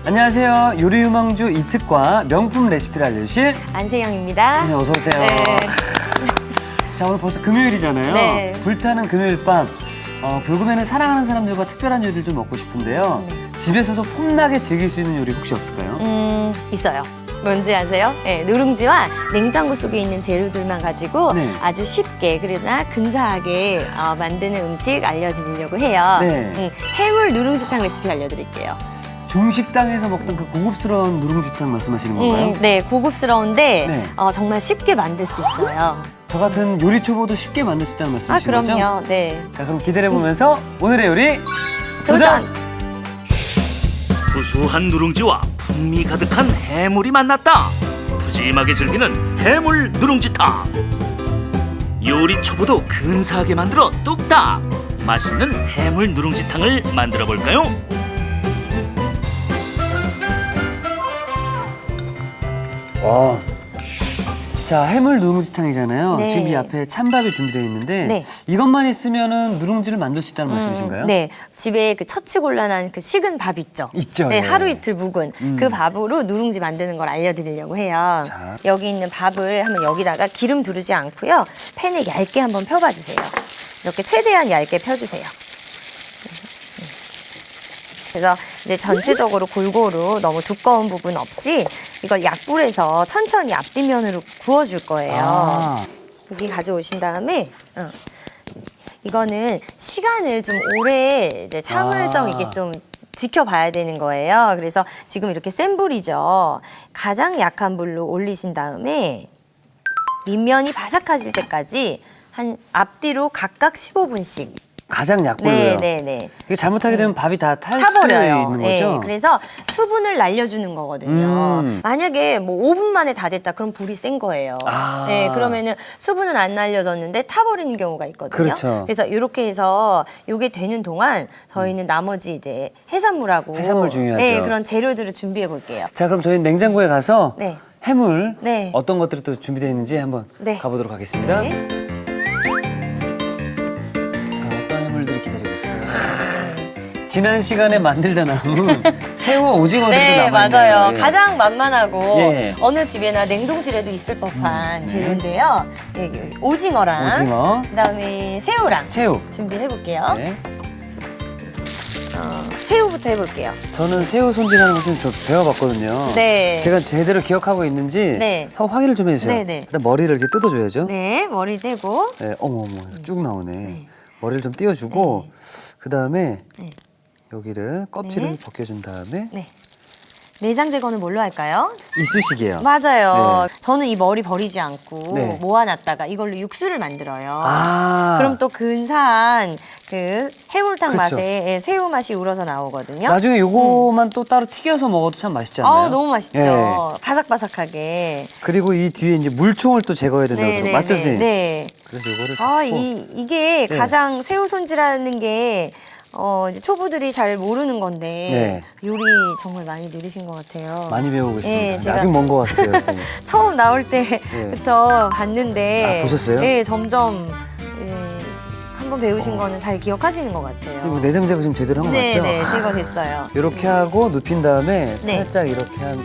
안녕하세요. 요리유망주 이특과 명품 레시피를 알려주실 안세영입니다. 선생님 어서 오세요. 네. 자, 오늘 벌써 금요일이잖아요. 네. 불타는 금요일 밤. 불금에는 사랑하는 사람들과 특별한 요리를 좀 먹고 싶은데요. 집에서도 폼나게 즐길 수 있는 요리 혹시 없을까요? 있어요. 뭔지 아세요? 네, 누룽지와 냉장고 속에 있는 재료들만 가지고 네. 아주 쉽게 그러나 근사하게 만드는 음식 알려드리려고 해요. 네. 해물 누룽지탕 레시피 알려드릴게요. 중식당에서 먹던 그 고급스러운 누룽지탕 말씀하시는 건가요? 네, 고급스러운데 네. 정말 쉽게 만들 수 있어요. 저 같은 요리 초보도 쉽게 만들 수 있다는 말씀이신 거죠? 그럼요. 네. 자, 그럼 기대해보면서 오늘의 요리 도전! 구수한 누룽지와 풍미 가득한 해물이 만났다. 푸짐하게 즐기는 해물 누룽지탕. 요리 초보도 근사하게 만들어 뚝딱. 맛있는 해물 누룽지탕을 만들어 볼까요? 와. 자, 해물 누룽지탕이잖아요. 네. 지금 이 앞에 찬밥이 준비되어 있는데 네. 이것만 있으면은 누룽지를 만들 수 있다는 말씀이신가요? 네, 집에 그 처치곤란한 그 식은 밥 있죠. 있죠, 네, 예. 하루 이틀 묵은 그 밥으로 누룽지 만드는 걸 알려드리려고 해요. 자. 여기 있는 밥을 한번 여기다가 기름 두르지 않고요, 팬에 얇게 한번 펴봐주세요. 이렇게 최대한 얇게 펴주세요. 그래서 이제 전체적으로 골고루 너무 두꺼운 부분 없이 이걸 약불에서 천천히 앞뒤면으로 구워줄 거예요. 아. 여기 가져오신 다음에 이거는 시간을 좀 오래 이제 참을성 있게 좀 지켜봐야 되는 거예요. 그래서 지금 이렇게 센 불이죠. 가장 약한 불로 올리신 다음에 밑면이 바삭해질 때까지 한 앞뒤로 각각 15분씩. 가장 약불로요. 네. 이게 잘못하게 되면 밥이 다 탈 수 타버려요. 있는 거죠? 네, 그래서 수분을 날려주는 거거든요. 만약에 뭐 5분 만에 다 됐다, 그럼 불이 센 거예요. 아. 네, 그러면은 수분은 안 날려졌는데 타버리는 경우가 있거든요. 그렇죠. 그래서 이렇게 해서 요게 되는 동안 저희는 나머지 이제 해산물하고 해산물 중요하죠. 네, 그런 재료들을 준비해 볼게요. 자, 그럼 저희 냉장고에 가서 네. 해물 네. 어떤 것들이 또 준비되어 있는지 한번 네. 가보도록 하겠습니다. 네. 자, 어떤 해물들이 기다리고 있을까요? 지난 시간에 만들다 남은 새우와 오징어들도 네, 남아있네요. 맞아요. 예. 가장 만만하고 예. 어느 집에나 냉동실에도 있을 법한 재료인데요. 예, 오징어랑 오징어, 그다음에 새우랑 새우. 준비를 해볼게요. 네. 새우부터 해볼게요. 저는 새우 손질하는 것은 좀 배워봤거든요. 네. 제가 제대로 기억하고 있는지 네. 한번 확인을 좀 해주세요. 네. 일단 머리를 이렇게 뜯어줘야죠. 네, 머리 대고. 네, 어머, 쭉 나오네. 머리를 좀 띄워주고, 그 다음에 네. 여기를 껍질을 네. 벗겨준 다음에 네. 내장 제거는 뭘로 할까요? 이쑤시개요. 맞아요. 네. 저는 이 머리 버리지 않고 네. 모아놨다가 이걸로 육수를 만들어요. 아. 그럼 또 근사한 그 해물탕 그렇죠. 맛에 예, 새우 맛이 우러져 나오거든요. 나중에 요거만 또 따로 튀겨서 먹어도 참 맛있지 않나요? 너무 맛있죠. 예. 바삭바삭하게. 그리고 이 뒤에 이제 물총을 또 제거해야 된다고 그러고 맞죠, 선생님? 네. 그래서 요거를 아, 잡고 이게 네. 가장 새우 손질하는 게 이제 초보들이 잘 모르는 건데 요리 정말 많이 늘으신 것 같아요. 많이 배우고 있습니다. 예, 근데 제가 아직 먼 거 같아요, 선생님. 처음 나올 때부터 봤는데 보셨어요? 네, 점점 한번 배우신 거는 잘 기억하시는 것 같아요. 선생님 내장 제거 지금 제대로 한 거 맞죠? 네, 제거됐어요. 이렇게 하고 눕힌 다음에 살짝 이렇게 한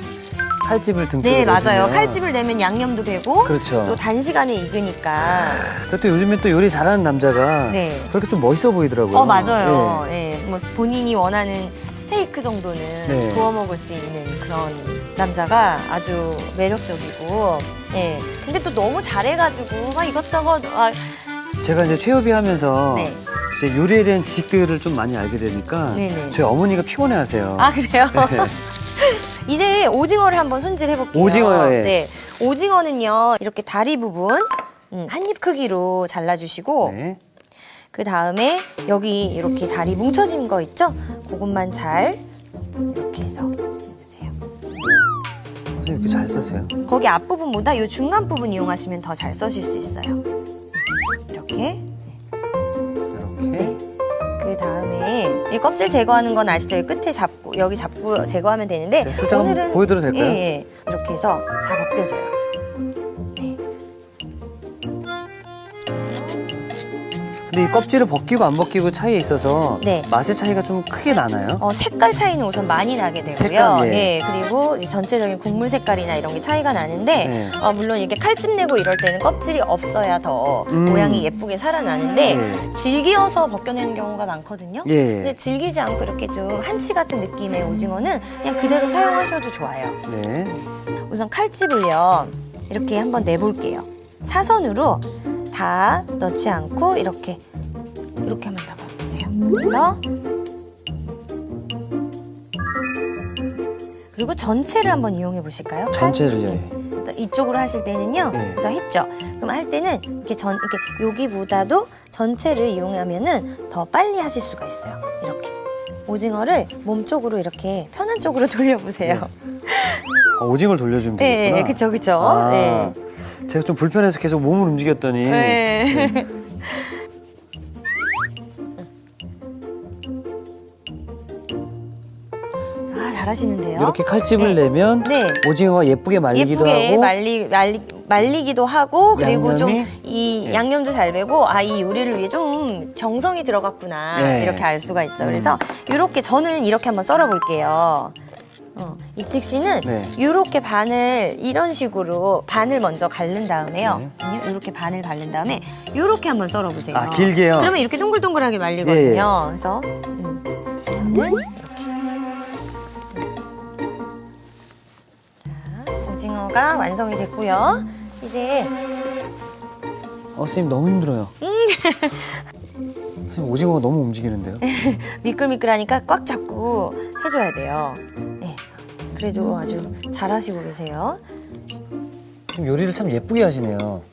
칼집을 등 쪽에 네, 맞아요. 내주면 칼집을 내면 양념도 배고 그렇죠. 또 단시간에 익으니까. 또 요즘에 또 요리 잘하는 남자가 네. 그렇게 좀 멋있어 보이더라고요. 맞아요. 예. 뭐 본인이 원하는 스테이크 정도는 네. 구워 먹을 수 있는 그런 남자가 아주 매력적이고. 예. 근데 또 너무 잘해가지고 막 이것저것. 제가 이제 최요비 하면서 네. 이제 요리에 대한 지식들을 좀 많이 알게 되니까 네네. 저희 어머니가 피곤해하세요. 그래요? 네. 이제 오징어를 한번 손질해 볼게요. 오징어요, 예. 네. 오징어는요, 이렇게 다리 부분 한 입 크기로 잘라주시고, 네. 그 다음에 여기 이렇게 다리 뭉쳐진 거 있죠? 그것만 잘 이렇게 해서 해주세요. 선생님 이렇게 잘 써세요. 거기 앞부분보다 이 중간 부분 이용하시면 더 잘 써실 수 있어요. 이렇게. 이렇게. 그 다음에 이 껍질 제거하는 건 아시죠? 이 끝에 잡고 여기 잡고 제거하면 되는데 제가 슬쩍 한번 보여드려도 될까요? 예. 이렇게 해서 잘 벗겨줘요. 네. 근데 이 껍질을 벗기고 안 벗기고 차이에 있어서 네. 맛의 차이가 좀 크게 나나요? 색깔 차이는 우선 많이 나게 되고요. 색깔, 예. 네, 그리고 이 전체적인 국물 색깔이나 이런 게 차이가 나는데 네. 물론 이렇게 칼집 내고 이럴 때는 껍질이 없어야 더 모양이 예쁘게 살아나는데 예. 질겨서 벗겨내는 경우가 많거든요. 예. 근데 질기지 않고 이렇게 좀 한치 같은 느낌의 오징어는 그냥 그대로 사용하셔도 좋아요. 네. 우선 칼집을요 이렇게 한번 내볼게요. 사선으로 다 넣지 않고 이렇게 한번 잡아주세요. 그래서 그리고 전체를 한번 이용해 보실까요? 전체를요. 칼? 이쪽으로 하실 때는요. 네. 그래서 했죠. 그럼 할 때는 이렇게 이렇게 여기보다도 전체를 이용하면은 더 빨리 하실 수가 있어요. 이렇게 오징어를 몸 쪽으로 이렇게 편한 쪽으로 돌려보세요. 오징어를 돌려주면 네, 되겠구나. 그쵸, 그쵸. 아, 네. 제가 좀 불편해서 계속 몸을 움직였더니 네. 아, 잘하시는데요. 이렇게 칼집을 네. 내면 네. 오징어가 예쁘게 말리기도 예쁘게 하고 말리기도 하고 그리고 양념이? 좀 이 네. 양념도 잘 배고 이 요리를 위해 좀 정성이 들어갔구나 네. 이렇게 알 수가 있죠. 그래서 이렇게 저는 이렇게 한번 썰어 볼게요. 이택 씨는 네. 이렇게 반을 이런 식으로 반을 먼저 갈른 다음에요. 네. 이렇게 반을 갈른 다음에 이렇게 한번 썰어 보세요. 아, 길게요? 그러면 이렇게 동글동글하게 말리거든요. 예, 예. 그래서 저는 이렇게. 자, 오징어가 완성이 됐고요. 이제 선생님 너무 힘들어요. 선생님 오징어가 너무 움직이는데요? 미끌미끌하니까 꽉 잡고 해줘야 돼요. 네. 그래도 아주 잘하시고 계세요. 지금 요리를 참 예쁘게 하시네요.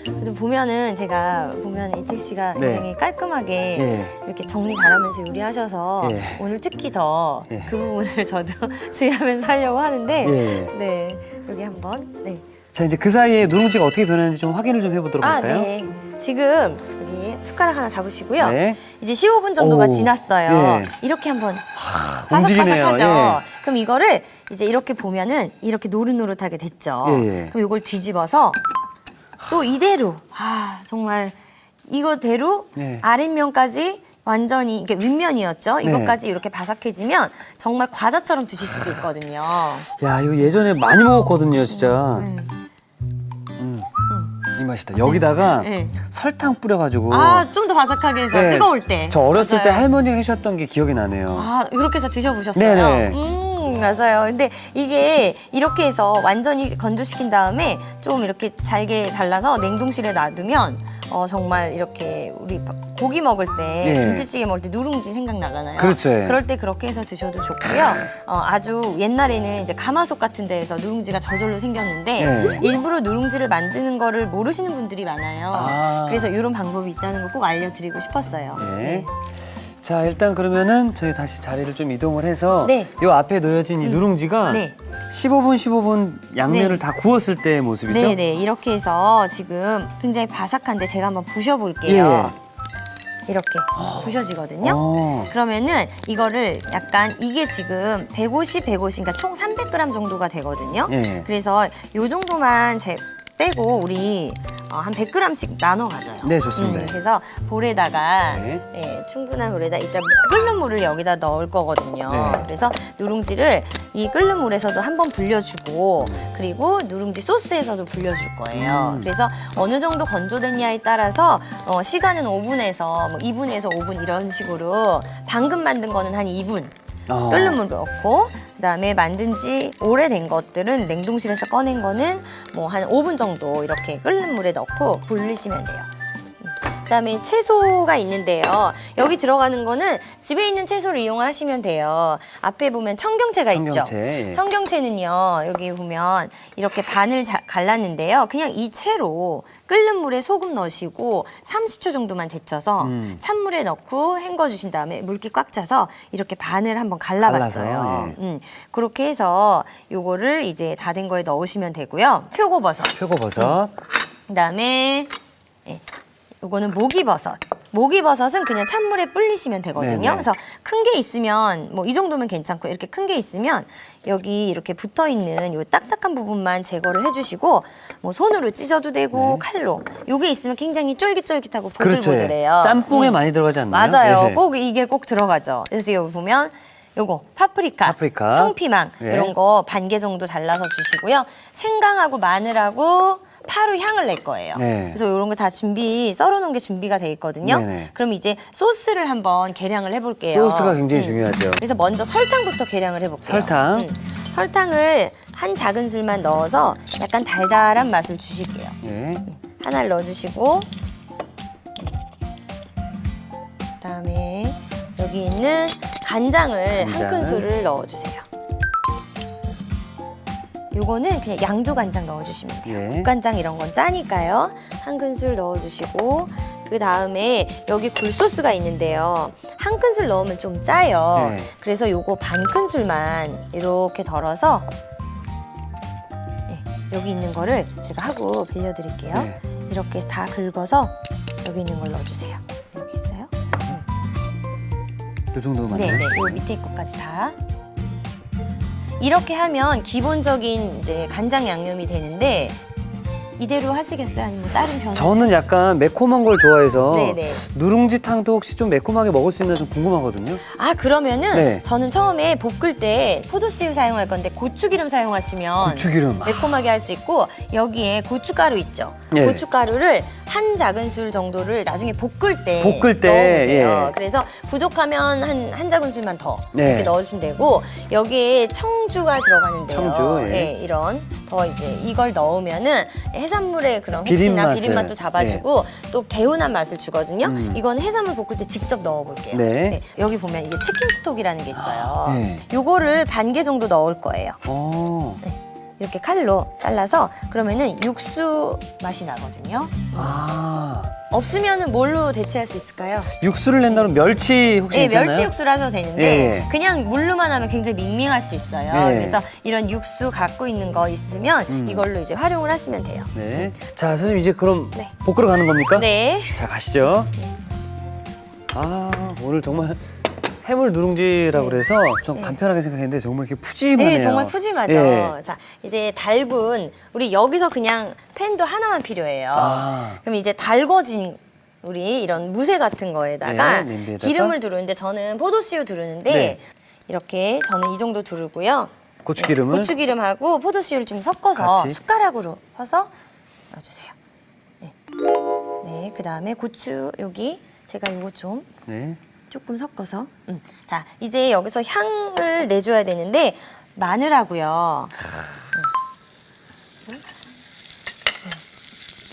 그래도 보면은 제가 보면 이택 씨가 네. 굉장히 깔끔하게 예. 이렇게 정리 잘하면서 요리하셔서 예. 오늘 특히 더 그 예. 부분을 저도 주의하면서 하려고 하는데 예. 네 여기 한번 네. 자, 이제 그 사이에 누룽지가 어떻게 변했는지 좀 확인을 좀 해보도록 할까요? 네. 지금 여기 숟가락 하나 잡으시고요. 네. 이제 15분 정도가 오, 지났어요. 예. 이렇게 한번 움직이네요. 바삭바삭하죠. 그럼 이거를 이제 이렇게 보면은 이렇게 노릇노릇하게 됐죠. 예, 예. 그럼 이걸 뒤집어서 또 이대로 정말 이거대로 예. 아랫면까지 완전히 이게 윗면이었죠. 네. 이것까지 이렇게 바삭해지면 정말 과자처럼 드실 수도 있거든요. 야, 이거 예전에 많이 먹었거든요, 진짜. 네. 이 맛이다. 여기다가 네. 설탕 뿌려가지고. 좀 더 바삭하게 해서 네. 뜨거울 때. 저 어렸을 때 맞아요. 할머니가 해주셨던 게 기억이 나네요. 이렇게 해서 드셔보셨어요? 네네. 맞아요. 근데 이게 이렇게 해서 완전히 건조시킨 다음에 좀 이렇게 잘게 잘라서 냉동실에 놔두면 정말 이렇게 우리 고기 먹을 때 예. 김치찌개 먹을 때 누룽지 생각나잖아요. 그렇죠. 예. 그럴 때 그렇게 해서 드셔도 좋고요. 아주 옛날에는 이제 가마솥 같은 데에서 누룽지가 저절로 생겼는데 예. 일부러 누룽지를 만드는 거를 모르시는 분들이 많아요. 아. 그래서 이런 방법이 있다는 걸 꼭 알려드리고 싶었어요. 네. 자, 일단 그러면은 저희 다시 자리를 좀 이동을 해서 네. 요 앞에 놓여진 이 누룽지가 네. 15분 양면을 네. 다 구웠을 때의 모습이죠? 네네 이렇게 해서 지금 굉장히 바삭한데 제가 한번 부셔볼게요. 이렇게 부셔지거든요. 그러면은 이거를 약간 이게 지금 150, 그러니까 총 300g 정도가 되거든요. 예. 그래서 요 정도만 빼고 우리 한 100g씩 나눠 가져요. 네, 좋습니다. 그래서 볼에다가 네. 충분한 볼에다 이따 끓는 물을 여기다 넣을 거거든요. 네. 그래서 누룽지를 이 끓는 물에서도 한번 불려주고 그리고 누룽지 소스에서도 불려줄 거예요. 그래서 어느 정도 건조됐냐에 따라서 시간은 5분에서 뭐 2분에서 5분 이런 식으로 방금 만든 거는 한 2분 끓는 물 넣고 그다음에 만든 지 오래된 것들은 냉동실에서 꺼낸 거는 뭐 한 5분 정도 이렇게 끓는 물에 넣고 불리시면 돼요. 그다음에 채소가 있는데요. 여기 들어가는 거는 집에 있는 채소를 이용을 하시면 돼요. 앞에 보면 청경채가 있죠. 청경채, 예. 청경채는요. 여기 보면 이렇게 반을 갈랐는데요. 그냥 이 채로 끓는 물에 소금 넣으시고 30초 정도만 데쳐서 찬물에 넣고 헹궈 주신 다음에 물기 꽉 차서 이렇게 반을 한번 갈라봤어요. 갈라서, 그렇게 해서 요거를 이제 다 된 거에 넣으시면 되고요. 표고버섯. 표고버섯. 그다음에 요거는 목이버섯. 목이버섯은 그냥 찬물에 불리시면 되거든요. 네네. 그래서 큰 게 있으면 뭐 이 정도면 괜찮고 이렇게 큰 게 있으면 여기 이렇게 붙어 있는 요 딱딱한 부분만 제거를 해주시고 뭐 손으로 찢어도 되고 칼로 요게 있으면 굉장히 쫄깃쫄깃하고 그렇죠. 보들보들해요. 짬뽕에 많이 들어가지 않나요? 맞아요. 예. 꼭 이게 꼭 들어가죠. 그래서 여기 보면 요거 파프리카, 청피망 예. 이런 거 반 개 정도 잘라서 주시고요. 생강하고 마늘하고 파로 향을 낼 거예요. 네. 그래서 이런 거 다 썰어놓은 게 준비가 돼 있거든요. 네네. 그럼 이제 소스를 한번 계량을 해볼게요. 소스가 굉장히 중요하죠. 그래서 먼저 설탕부터 계량을 해볼게요. 설탕. 설탕을 한 작은 술만 넣어서 약간 달달한 맛을 주실게요. 예. 하나를 넣어주시고 그다음에 여기 있는 간장을 한 간장. 큰술을 넣어주세요. 요거는 그냥 양조 간장 넣어주시면 돼요. 예. 국간장 이런 건 짜니까요. 한 큰술 넣어주시고 그 다음에 여기 굴소스가 있는데요. 한 큰술 넣으면 좀 짜요. 네. 그래서 요거 반 큰술만 이렇게 덜어서 네, 여기 있는 거를 제가 하고 빌려드릴게요. 네. 이렇게 다 긁어서 여기 있는 걸 넣어주세요. 여기 있어요? 이 정도면 네네. 맞나요? 요 밑에 것까지 다. 이렇게 하면 기본적인 이제 간장 양념이 되는데 이대로 하시겠어요? 아니면 다른 변화? 저는 약간 매콤한 걸 좋아해서 네네. 누룽지탕도 혹시 좀 매콤하게 먹을 수 있나 좀 궁금하거든요. 아 그러면은 네. 저는 처음에 볶을 때 포도씨유 사용할 건데 고추기름 사용하시면 고추기름. 매콤하게 할 수 있고 여기에 고춧가루 있죠. 네. 고춧가루를 한 작은 술 정도를 나중에 볶을 때 볶을 때, 넣어보세요. 예. 그래서 부족하면 한 작은 술만 더 네. 이렇게 넣어주시면 되고 여기에 청주가 들어가는데요. 청주, 예. 이런 더 이제 이걸 넣으면은 해산물의 그런 비린 혹시나 맛을, 비린맛도 잡아주고 또 개운한 맛을 주거든요. 음. 이건 해산물 볶을 때 직접 넣어볼게요. 네. 여기 보면 이게 치킨 스톡이라는 게 있어요. 네. 요거를 반 개 정도 넣을 거예요. 어. 이렇게 칼로 잘라서 그러면은 육수 맛이 나거든요. 아. 없으면은 뭘로 대체할 수 있을까요? 육수를 낸다면 멸치 혹시 네, 있잖아요? 멸치 육수를 하셔도 되는데 예. 그냥 물로만 하면 굉장히 밍밍할 수 있어요. 예. 그래서 이런 육수 갖고 있는 거 있으면 이걸로 이제 활용을 하시면 돼요. 네. 자, 선생님 이제 그럼 네. 볶으러 가는 겁니까? 네. 자, 가시죠. 아, 오늘 정말 해물 누룽지라고 그래서 좀 간편하게 생각했는데 정말 이렇게 푸짐하네요. 네, 정말 푸짐하죠. 예. 자, 이제 달군 우리 여기서 그냥 팬도 하나만 필요해요. 아. 그럼 이제 달궈진 우리 이런 무쇠 같은 거에다가 네, 냄비에다가. 기름을 두르는데 저는 포도씨유 두르는데 네. 이렇게 저는 이 정도 두르고요. 고추기름을 고추기름하고 포도씨유를 좀 섞어서 같이? 숟가락으로 퍼서 넣어주세요. 네. 네, 그 다음에 고추 여기 제가 요거 좀 네. 조금 섞어서. 자, 이제 여기서 향을 내줘야 되는데 마늘하고요.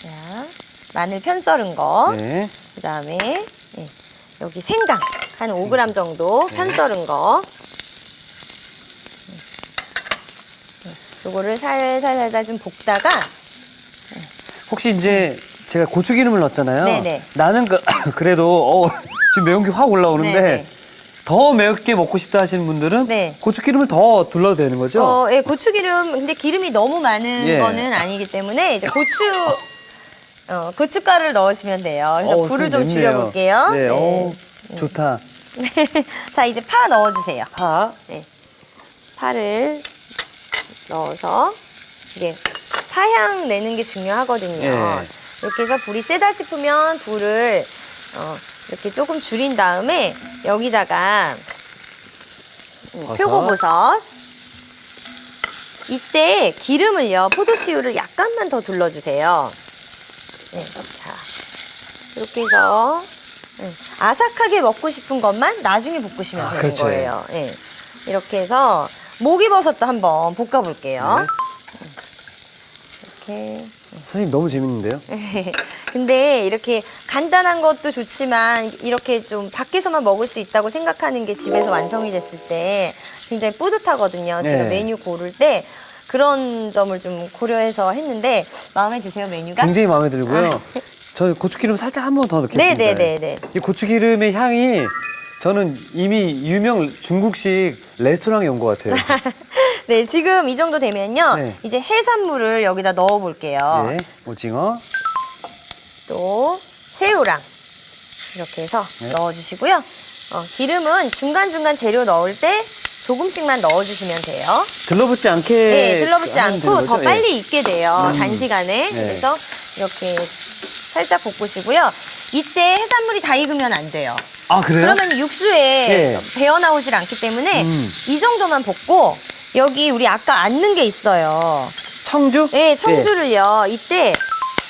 자, 마늘 편 썰은 거. 네. 그다음에 여기 생강 한 5g 정도 편 썰은 거. 요거를 살살살살 좀 볶다가 혹시 이제 제가 고추기름을 넣었잖아요. 네네. 나는 그래도 지금 매운 게 확 올라오는데 네네. 더 맵게 먹고 싶다 하시는 분들은 네. 고추기름을 더 둘러도 되는 거죠? 예, 고추기름 근데 기름이 너무 많은 예. 거는 아니기 때문에 이제 고춧가루를 넣으시면 돼요. 그래서 불을 좀 맵네요. 줄여볼게요. 네. 좋다. 자, 이제 파 넣어주세요. 파. 네. 파를 넣어서 이게 파향 내는 게 중요하거든요. 예. 이렇게 해서 불이 세다 싶으면 불을 이렇게 조금 줄인 다음에 여기다가 버섯. 표고버섯 이때 기름을요 포도씨유를 약간만 더 둘러주세요. 네, 자 이렇게 해서 아삭하게 먹고 싶은 것만 나중에 볶으시면 되는 그렇죠. 거예요. 네. 이렇게 해서 목이버섯도 한번 볶아볼게요. 이렇게. 선생님 너무 재밌는데요? 근데 이렇게 간단한 것도 좋지만 이렇게 좀 밖에서만 먹을 수 있다고 생각하는 게 집에서 완성이 됐을 때 굉장히 뿌듯하거든요. 제가 네. 메뉴 고를 때 그런 점을 좀 고려해서 했는데 마음에 드세요, 메뉴가? 굉장히 마음에 들고요. 저 고추기름 살짝 한 번 더 넣겠습니다. 네네네네. 이 고추기름의 향이 저는 이미 유명 중국식 레스토랑에 온 것 같아요. 네, 지금 이 정도 되면요. 네. 이제 해산물을 여기다 넣어볼게요. 네, 오징어. 또 새우랑 이렇게 해서 넣어주시고요. 기름은 중간중간 재료 넣을 때 조금씩만 넣어주시면 돼요. 들러붙지 않게. 네, 들러붙지 하면 되는 않고 더 거죠? 빨리 익게 돼요. 단시간에. 네. 그래서 이렇게 살짝 볶으시고요. 이때 해산물이 다 익으면 안 돼요. 아, 그래요? 그러면 육수에 네. 배어 나오질 않기 때문에 이 정도만 볶고 여기 우리 아까 안 넣은 게 있어요. 청주? 네, 청주를요. 이때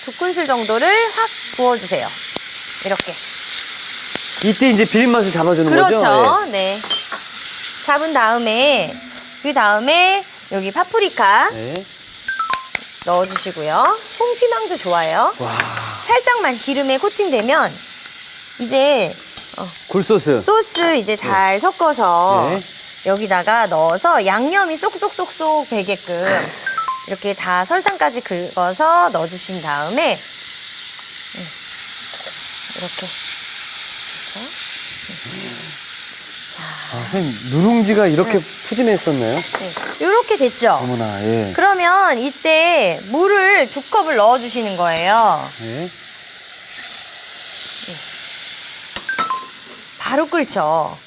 2큰술 정도를 확 부어주세요. 이렇게. 이때 이제 비린 맛을 잡아주는 거죠? 그렇죠. 네. 잡은 다음에 그 다음에 여기 파프리카 네. 넣어주시고요. 홍피망도 좋아요. 살짝만 기름에 코팅되면 이제 굴소스. 소스 이제 잘 섞어서 네. 여기다가 넣어서 양념이 쏙쏙쏙쏙 배게끔 이렇게 다 설탕까지 긁어서 넣어주신 다음에 이렇게 선생님, 누룽지가 이렇게 푸짐했었나요? 이렇게 됐죠? 어머나, 예. 그러면 이때 물을 2컵을 넣어주시는 거예요. 네. 바로 끓죠.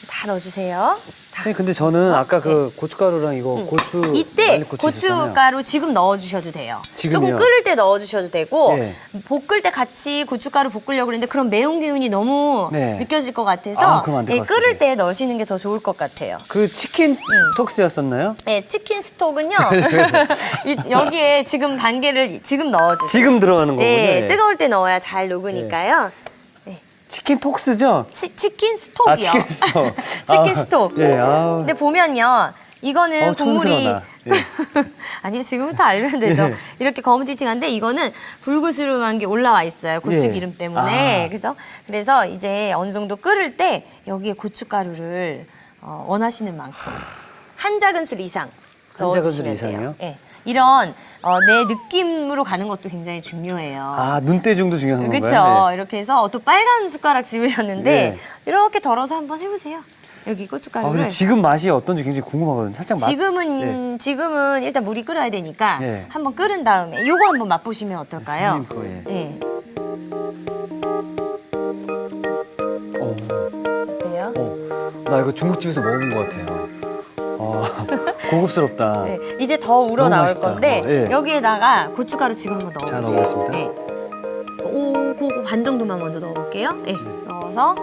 다 넣어주세요. 선생님, 근데 저는 아까 그 고춧가루랑 이거 고추. 이때 말리고추 있었잖아요. 고춧가루 지금 넣어주셔도 돼요. 지금요? 조금 끓을 때 넣어주셔도 되고 네. 볶을 때 같이 고춧가루 볶으려고 그랬는데 그럼 매운 기운이 너무 네. 느껴질 것 같아서 아, 그럼 안될것 같습니다. 끓을 때 넣으시는 게 더 좋을 것 같아요. 그 치킨 톡스였었나요? 네, 치킨 스톡은요. 여기에 지금 단계를 지금 넣어주세요. 지금 들어가는 거군요. 네, 예. 뜨거울 때 넣어야 잘 녹으니까요. 치킨 톡스죠? 치킨 스톡이요. 아, 치킨 스톡. 치킨 스톡. 예, 아우. 근데 보면요. 이거는 국물이 촌스러워다. 예. 아니요, 지금부터 알면 되죠. 예. 이렇게 검은지팅한데 이거는 불구스름한 게 올라와 있어요. 고추기름 예. 때문에. 아. 그죠? 그래서 이제 어느 정도 끓을 때 여기에 고춧가루를 원하시는 만큼 한 작은술 이상 한 작은술 넣어주시면 이상이요? 돼요. 예. 이런 내 느낌으로 가는 것도 굉장히 중요해요. 아, 눈대중도 중요한 건가요? 그렇죠. 네. 이렇게 해서 또 빨간 숟가락 집으셨는데 네. 이렇게 덜어서 한번 해보세요. 여기 아, 고춧가루를. 근데 지금 맛이 어떤지 굉장히 궁금하거든요. 살짝 맛. 지금은 일단 물이 끓어야 되니까 네. 한번 끓은 다음에 요거 한번 맛보시면 어떨까요? 선생님 거, 네. 어때요? 나 이거 중국집에서 먹은 것 같아요. 고급스럽다. 네. 이제 더 우러 너무 나올 맛있다. 건데 예. 여기에다가 고춧가루 지금 한번 자, 넣어보세요. 넣어보겠습니다. 네. 그거 반 정도만 먼저 넣어볼게요. 네. 넣어서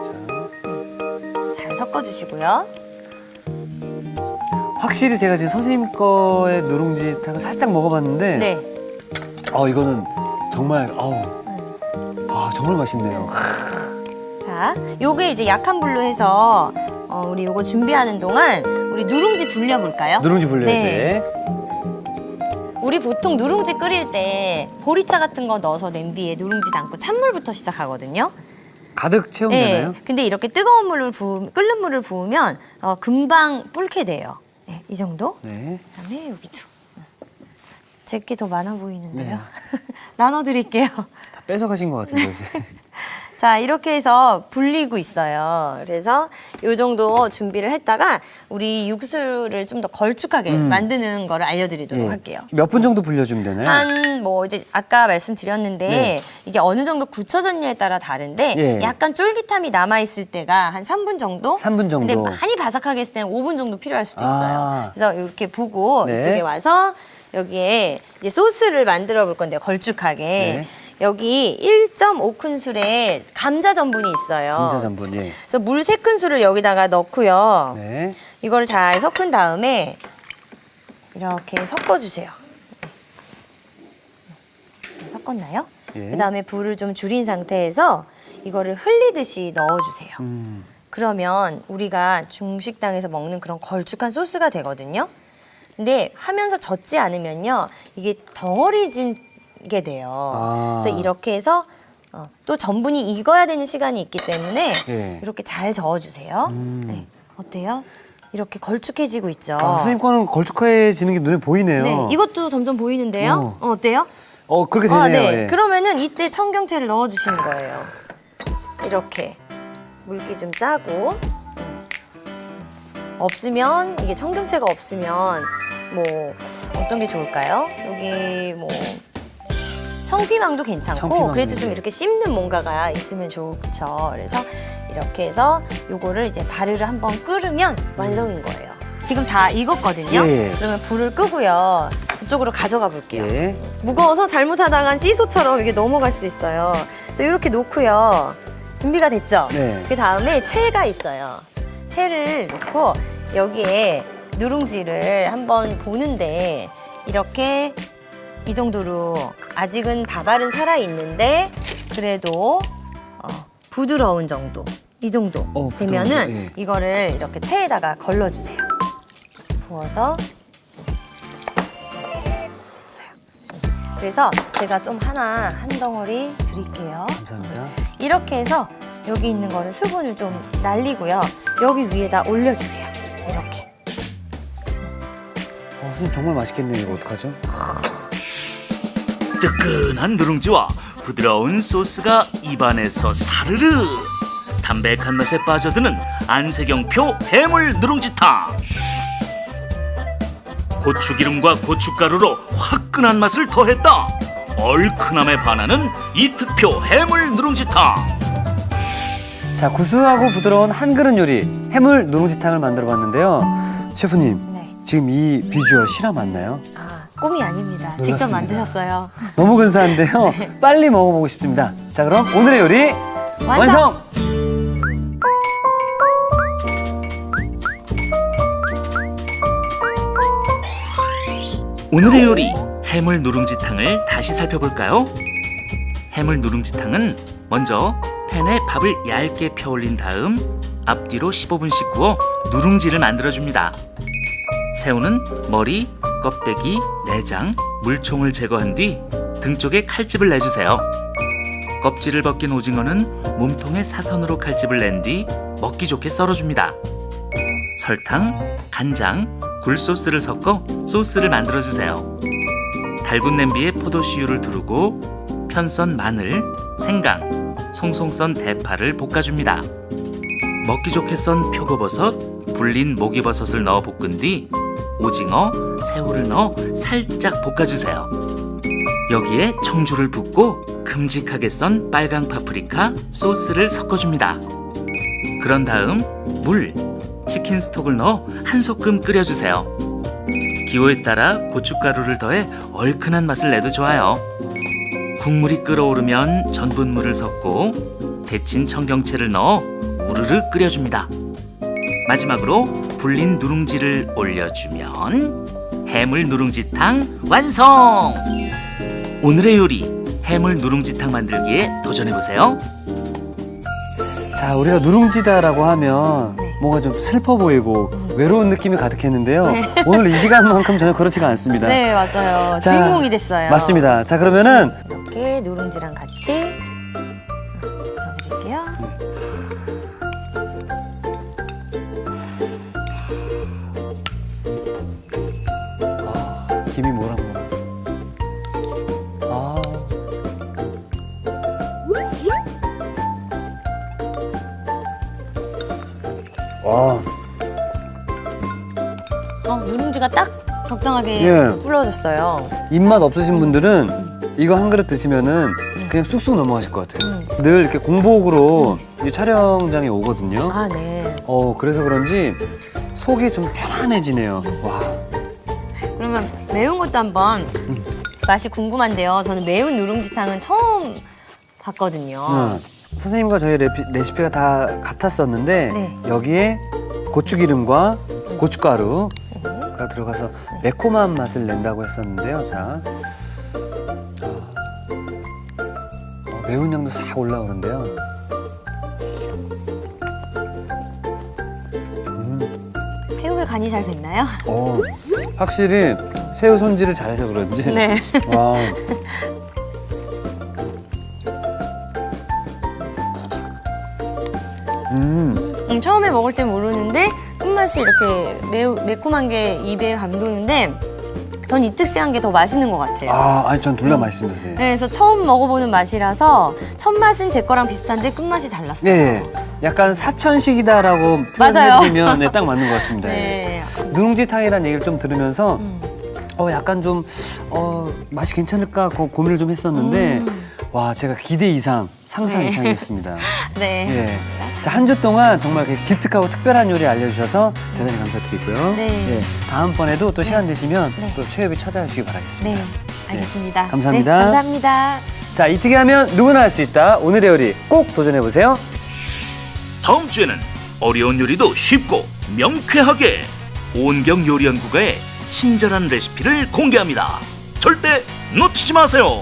잘 섞어주시고요. 확실히 제가 지금 선생님 거의 누룽지탕을 살짝 먹어봤는데, 네. 이거는 정말, 정말 맛있네요. 자, 요게 이제 약한 불로 해서 우리 요거 준비하는 동안 우리 누룽지 불려볼까요? 누룽지 불려야지. 네. 우리 보통 누룽지 끓일 때 보리차 같은 거 넣어서 냄비에 누룽지 담고 찬물부터 시작하거든요. 가득 채우면 되나요? 근데 이렇게 뜨거운 물을 끓는 물을 부으면 금방 불게 돼요. 네, 이 정도. 네. 그다음에 여기도. 제게 더 많아 보이는데요. 네. 나눠드릴게요. 다 뺏어가신 것 같은데. 자, 이렇게 해서 불리고 있어요. 그래서 이 정도 준비를 했다가 우리 육수를 좀 더 걸쭉하게 만드는 거를 알려드리도록 할게요. 몇 분 정도 불려주면 되나요? 한 뭐 이제 아까 말씀드렸는데 네. 이게 어느 정도 굳혀졌냐에 따라 다른데 예. 약간 쫄깃함이 남아있을 때가 한 3분 정도? 3분 정도. 근데 많이 바삭하게 했을 때는 5분 정도 필요할 수도 있어요. 아. 그래서 이렇게 보고 네. 이쪽에 와서 여기에 이제 소스를 만들어 볼 건데요. 걸쭉하게. 네. 여기 1.5큰술의 감자 전분이 있어요. 감자 전분, 예. 그래서 물 3큰술을 여기다가 넣고요. 네. 이걸 잘 섞은 다음에 이렇게 섞어주세요. 섞었나요? 예. 그다음에 불을 좀 줄인 상태에서 이거를 흘리듯이 넣어주세요. 그러면 우리가 중식당에서 먹는 그런 걸쭉한 소스가 되거든요. 근데 하면서 젓지 않으면요, 이게 덩어리지게 돼요. 아. 그래서 이렇게 해서 또 전분이 익어야 되는 시간이 있기 때문에 예. 이렇게 잘 저어주세요. 네. 어때요? 이렇게 걸쭉해지고 있죠. 선생님 거는 걸쭉해지는 게 눈에 보이네요. 네, 이것도 점점 보이는데요. 어때요? 그렇게 되네요. 네. 예. 그러면은 이때 청경채를 넣어주시는 거예요. 이렇게 물기 좀 짜고 없으면 이게 청경채가 없으면 뭐 어떤 게 좋을까요? 여기 뭐 청피망도 괜찮고 청피망, 그래도 좀 네. 이렇게 씹는 뭔가가 있으면 좋죠. 그래서 이렇게 해서 요거를 이제 발효를 한번 끓으면 완성인 거예요. 지금 다 익었거든요. 예. 그러면 불을 끄고요. 그쪽으로 가져가 볼게요. 예. 무거워서 잘못하다간 시소처럼 이게 넘어갈 수 있어요. 그래서 이렇게 놓고요. 준비가 됐죠? 네. 그 다음에 채가 있어요. 채를 놓고 여기에 누룽지를 한번 보는데 이렇게 이 정도로 아직은 밥알은 살아있는데 그래도 부드러운 정도 이 정도 부드러운 되면은 정도, 예. 이거를 이렇게 채에다가 걸러주세요. 부어서 그래서 제가 좀 한 덩어리 드릴게요. 감사합니다. 이렇게 해서 여기 있는 거를 수분을 좀 날리고요. 여기 위에다 올려주세요. 이렇게. 선생님 정말 맛있겠네요. 이거 어떡하죠? 뜨끈한 누룽지와 부드러운 소스가 입안에서 사르르. 담백한 맛에 빠져드는 안색영표 해물 누룽지탕. 고추기름과 고춧가루로 화끈한 맛을 더했다. 얼큰함에 반하는 이특표 해물 누룽지탕. 자, 구수하고 부드러운 한 그릇 요리 해물 누룽지탕을 만들어봤는데요. 셰프님, 네. 지금 이 비주얼 실화 맞나요? 꿈이 아닙니다. 직접 놀랍습니다. 만드셨어요. 너무 근사한데요. 빨리 먹어보고 싶습니다. 자, 그럼 오늘의 요리 완성! 오늘의 요리 해물 누룽지탕을 다시 살펴볼까요? 해물 누룽지탕은 먼저 팬에 밥을 얇게 펴올린 다음 앞뒤로 15분씩 구워 누룽지를 만들어줍니다. 새우는 머리, 껍데기, 내장, 물총을 제거한 뒤 등 쪽에 칼집을 내주세요. 껍질을 벗긴 오징어는 몸통에 사선으로 칼집을 낸 뒤 먹기 좋게 썰어줍니다. 설탕, 간장, 굴소스를 섞어 소스를 만들어주세요. 달군 냄비에 포도씨유를 두르고 편썬 마늘, 생강, 송송 썬 대파를 볶아줍니다. 먹기 좋게 썬 표고버섯, 불린 목이버섯을 넣어 볶은 뒤 오징어, 새우를 넣어 살짝 볶아주세요. 여기에 청주를 붓고 큼직하게 썬 빨강 파프리카 소스를 섞어줍니다. 그런 다음 물, 치킨 스톡을 넣어 한 소끔 끓여주세요. 기호에 따라 고춧가루를 더해 얼큰한 맛을 내도 좋아요. 국물이 끓어오르면 전분물을 섞고 데친 청경채를 넣어 우르르 끓여줍니다. 마지막으로 불린 누룽지를 올려주면 해물 누룽지탕 완성! 오늘의 요리 해물 누룽지탕 만들기에 도전해보세요. 자, 우리가 누룽지다라고 하면 네. 뭔가 좀 슬퍼 보이고 외로운 느낌이 가득했는데요. 오늘 이 시간만큼 전혀 그렇지가 않습니다. 네, 맞아요. 자, 주인공이 됐어요. 맞습니다. 자, 그러면은 이렇게 누룽지랑 같이 넣어드릴게요. 김이 모락모락. 아, 와, 누룽지가 딱 적당하게 예. 불러졌어요. 입맛 없으신 분들은 이거 한 그릇 드시면은 그냥 쑥쑥 넘어가실 것 같아요. 늘 이렇게 공복으로 이 촬영장에 오거든요. 아, 네. 그래서 그런지 속이 좀 편안해지네요. 와, 그러면 매운 것도 한번 맛이 궁금한데요. 저는 매운 누룽지탕은 처음 봤거든요. 선생님과 저희 레시피가 다 같았었는데 네. 여기에 고추기름과 고춧가루가 들어가서 매콤한 맛을 낸다고 했었는데요. 자, 매운 향도 싹 올라오는데요. 새우에 간이 잘 됐나요? 확실히 새우 손질을 잘해서 그런지. 네. 와. 처음에 먹을 땐 모르는데 끝맛이 이렇게 매콤한 게 입에 감도는데 전 이특시한 게 더 맛있는 것 같아요. 아니 전 둘 다 맛있습니다. 선생님. 네, 그래서 처음 먹어보는 맛이라서 첫 맛은 제 거랑 비슷한데 끝맛이 달랐어요. 예, 약간 사천식이다라고 맞아요. 표현해드리면 딱 맞는 것 같습니다. 예. 네. 누룽지탕이라는 얘기를 좀 들으면서 약간 좀 맛이 괜찮을까 고민을 좀 했었는데 와 제가 기대 이상 상상 네. 이상이었습니다. 네. 예. 자, 한 주 동안 정말 기특하고 특별한 요리 알려주셔서 대단히 감사드리고요. 네. 예, 다음번에도 또 시간 되시면 네. 또 최협이 찾아주시기 바라겠습니다. 네. 알겠습니다. 네, 감사합니다. 네, 감사합니다. 자, 이특이 하면 누구나 할 수 있다. 오늘의 요리 꼭 도전해보세요. 다음 주에는 어려운 요리도 쉽고 명쾌하게 온경 요리연구가의 친절한 레시피를 공개합니다. 절대 놓치지 마세요.